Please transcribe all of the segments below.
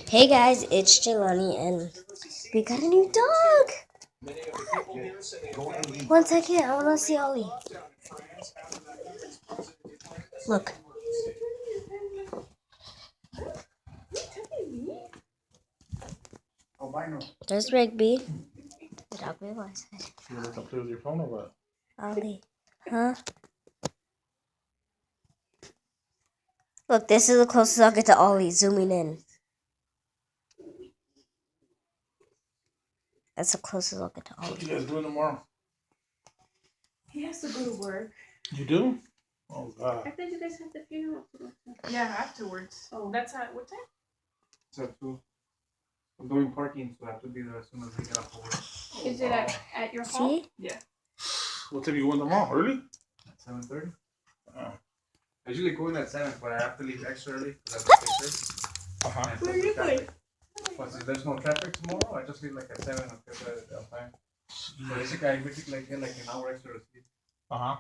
Hey guys, it's Jelani and we got a new dog! 1 second, I wanna see Ollie. Look. There's Rigby. The dog we was. You let them play with your phone or what? Ollie. Huh? Look, this is the closest I'll get to Ollie, zooming in. That's the closest I'll get to Ollie. What you guys doing tomorrow? He has to go to work. You do? Oh God. I thought you guys had the funeral to go to. Yeah, afterwards. Oh, that's at what time? It's at 2. I'm doing parking, so I have to be there as soon as we get off of work. Is it at your home? See? Yeah. What time you going tomorrow? Early? At 7:30. Oh. I usually go in at 7, but I have to leave extra early because I have to fix Uh-huh. Where are you going? But since there's no traffic tomorrow, I just leave like at 7 and get there on time. So basically, I get like an hour extra to sleep. Uh-huh.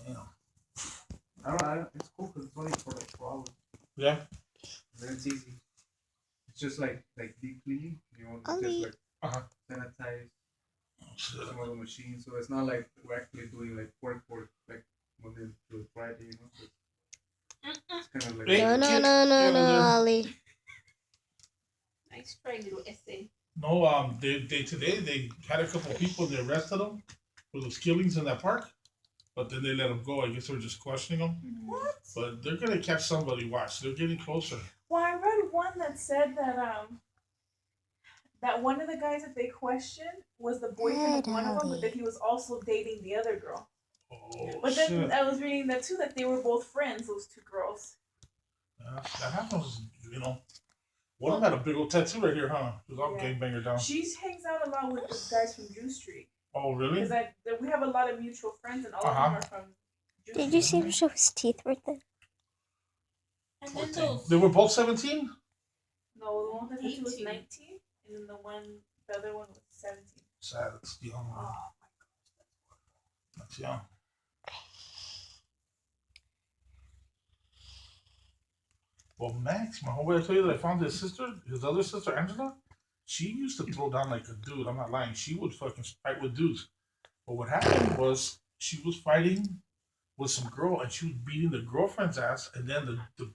Yeah. It's cool because it's only for like 4 hours. Yeah. And then it's easy. It's just like deep cleaning, Ollie. just like Uh-huh. sanitize Shit. some of the machines. So it's not like we're actually doing like work like Monday to Friday, It's kind of like Hey. No, Ollie. Nice try, little essay. No, they today they had a couple of people and they arrested them for those killings in that park, but then they let them go. I guess they were just questioning them. What? But they're gonna catch somebody. Watch, they're getting closer. Well, I read one that said that one of the guys that they questioned was the boyfriend of one of them, but that he was also dating the other girl. Oh But then shit! I was reading that too, that they were both friends, those two girls. That happens, One of them had a big old tattoo right here, huh? She was all Yeah. gangbanger down. She hangs out a lot with the guys from Jew Street. Oh really? Because we have a lot of mutual friends, and all of them are from Jew Did Street. you see him show his teeth right there? And then those. They were both 17? No, the one that he was 18. 19, and then the other one was 17. Sad, it's young. Oh. That's young. Well, Max, my homeboy, I tell you that I found his other sister, Angela. She used to throw down like a dude. I'm not lying. She would fucking fight with dudes. But what happened was she was fighting with some girl and she was beating the girlfriend's ass. And then the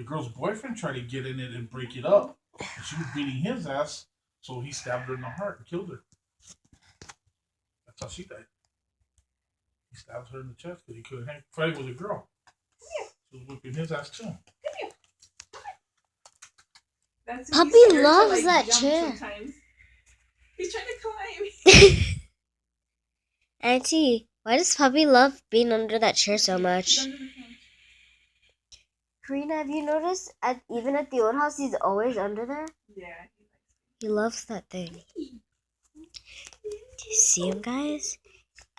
girl's boyfriend tried to get in it and break it up. And she was beating his ass. So he stabbed her in the heart and killed her. That's how she died. He stabbed her in the chest because he couldn't fight with a girl. She was whipping his ass too. That's Puppy he's scared to, loves that jump chair. Sometimes. He's trying to climb. Auntie, why does Puppy love being under that chair so much? He's under the couch. Karina, have you noticed even at the old house, he's always under there? Yeah. He loves that thing. Do you see him, guys?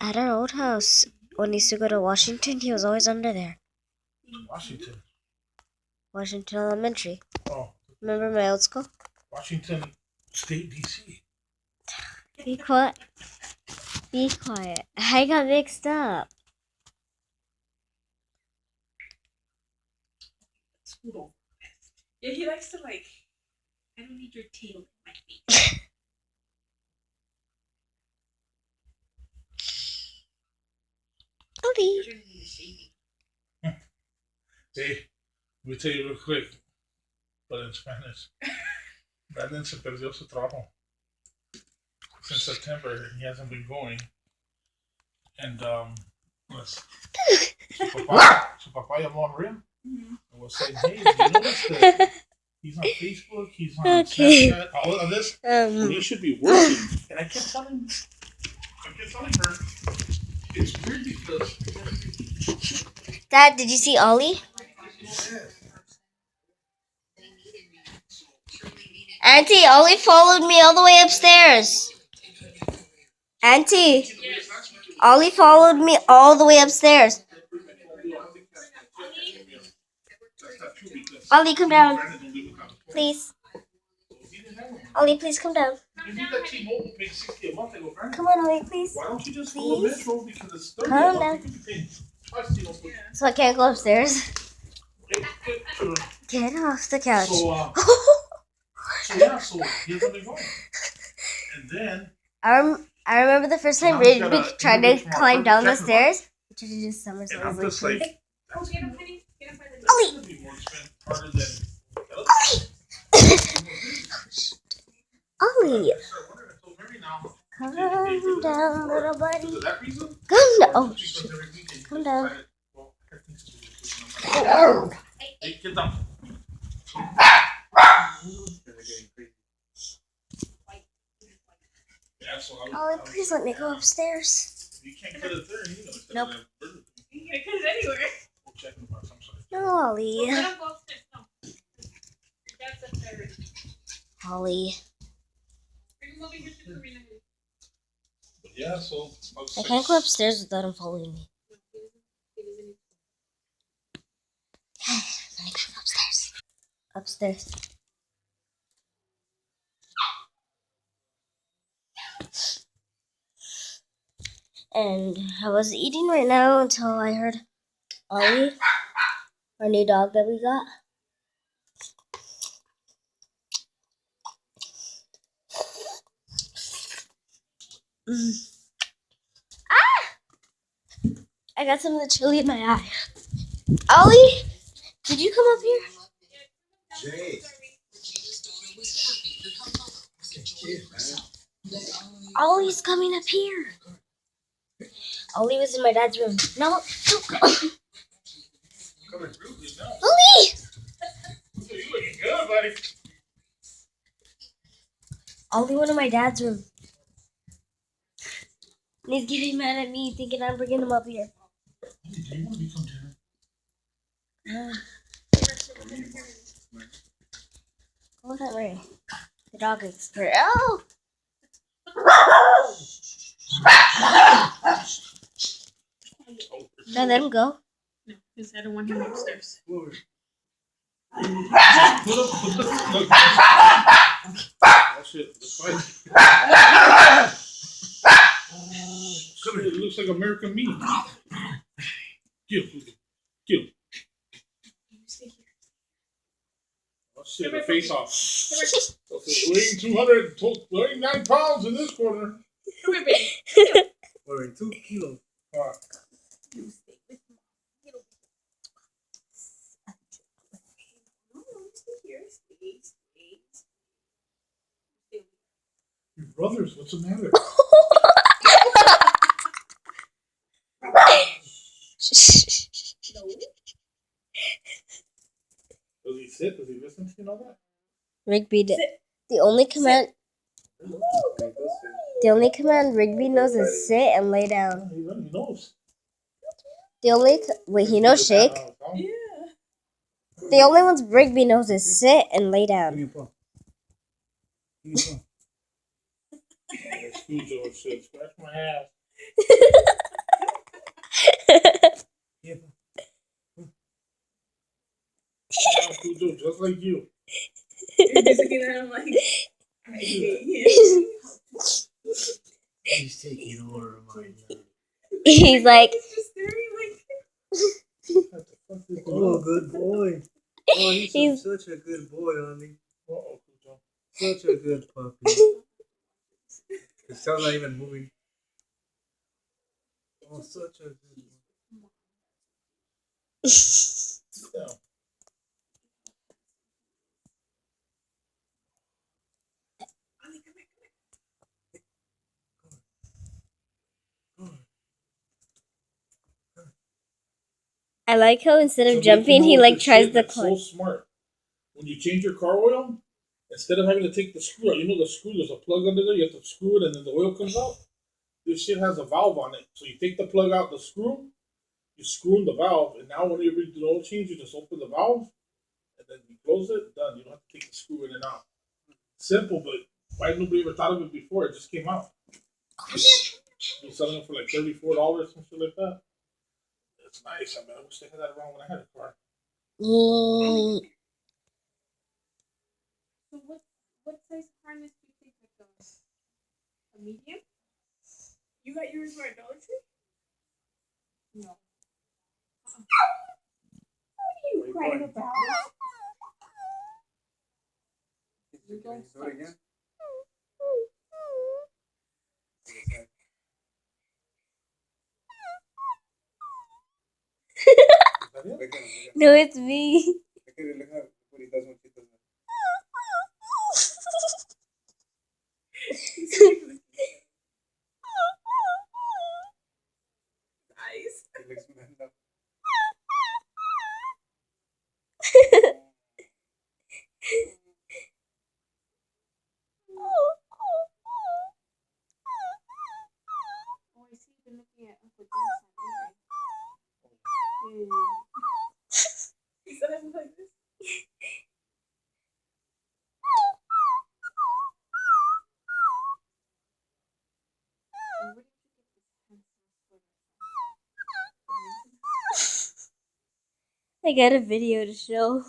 At our old house, when he used to go to Washington, he was always under there. Washington. Washington Elementary. Oh, Remember my old school? Washington State, D.C. Be quiet. Be quiet. I got mixed up. Yeah, he likes to I don't need your tail in my face. Ollie. You're gonna need a shaving. Hey, let me tell you real quick, but in Spanish. Brandon se perdió su trabajo since September, and he hasn't been going. And pues, su papá llamó a Maria and was saying, "Hey, you notice that he's on Facebook, he's on Okay. Snapchat, all of this. Well, you should be working." And I kept telling her, it's weird because Dad, did you see Ollie? Auntie, Ollie followed me all the way upstairs. Auntie, Ollie followed me all the way upstairs. Ollie, come down, please. Ollie, please come down. you need that T-Mobile paying $60 a month. I go, Brandon, Come on, Ollie, please. why don't you just go to Please? Metro because it's $30 Calm a down. month. You can be paying twice T-Mobile. So I can't go upstairs. Get off the couch. So here's where they're going. And then I remember the first time now he's Rigby got a tried to individual climb down the checking box. stairs. He tried to do somersaults. And I'm Like, just like, please. Oh, get him, honey. Get him by the that's gonna be more expensive, harder than. Ollie, I started wondering, so maybe now. come down, little buddy. Is it that reason? Come down. Or Oh, just shit. because every weekend you Come just down. decided, well, I think it's gonna be a good one. Hey, get down. Yeah, so Ollie, please let me go upstairs. You can't cut it there. You're gonna cut Nope. it at Burger King. You can cut it anywhere. We'll check in the box. I'm sorry. No, Ollie. Let him go upstairs. No. That's upstairs. Ollie. Bring him over here to Karina. But yeah, so I can't go upstairs without him following me. Let me go upstairs. Upstairs. And I was eating right now until I heard Ollie, our new dog that we got. I got some of the chili in my eye. Ollie, did you come up here? Jay. Ollie's coming up here. Ollie was in my dad's room. No, don't go. coming through this now. Ollie! You looking good, buddy. Ollie went in my dad's room. And he's getting mad at me, thinking I'm bringing him up here. Hey, do you want to become dinner? Go that way. The dog expert. Oh! Did I let him go? No, because I don't want him upstairs. Put the look. That shit, that's fine. It looks like American meat. Kill. Kill. Oh shit, the face off. Weighing 229 pounds in this corner. Come here, baby. We're 2 kilos. You stay with me. No, stay here. Stay. Your brothers, what's the matter? No. Does he sit? Does he listen to you and all that? Rigby did. The only command Rigby knows is sit and lay down. He knows. He knows shake. Yeah. The only ones Rigby knows is sit and lay down. Give me a paw. Give me a paw. Excuse your shit. Scratch my ass. Yeah. Cujo, just like you. You're just looking at him like, I hate him. He's taking over my life. He's like, He's just staring What the fuck is Oh, going good boy. Oh, he's such a good boy, honey. on? Uh-oh, Cujo. Such a good puppy. His tail's not even moving. Oh, such a good boy. Sit down. I like how instead of So jumping, you he know like this tries shit to that's climb. So smart. When you change your car oil, instead of having to take the screw out, you know the screw, there's a plug under there, you have to screw it and then the oil comes out. This shit has a valve on it. So you take the plug out, the screw, you screw in the valve, and now whenever you do the oil change, you just open the valve, and then you close it, done. You don't have to take the screw in and out. Simple, but why nobody ever thought of it before? It just came out. You're selling it for like $34, some shit like that. It's nice. I mean, I wish they had that around when I had a car. Mm, So what size harness do you think like a medium? You got yours for $1 Tree? No. Why you Right in going? the balance. Can you do it again? Is that it? No, it's me. Look at what he does when she does that. Nice. He looks messed up. Oh, I see you've been looking at Uncle John's on eBay. He said it like this. And where did you get this handsome sweater from? I got a video to show.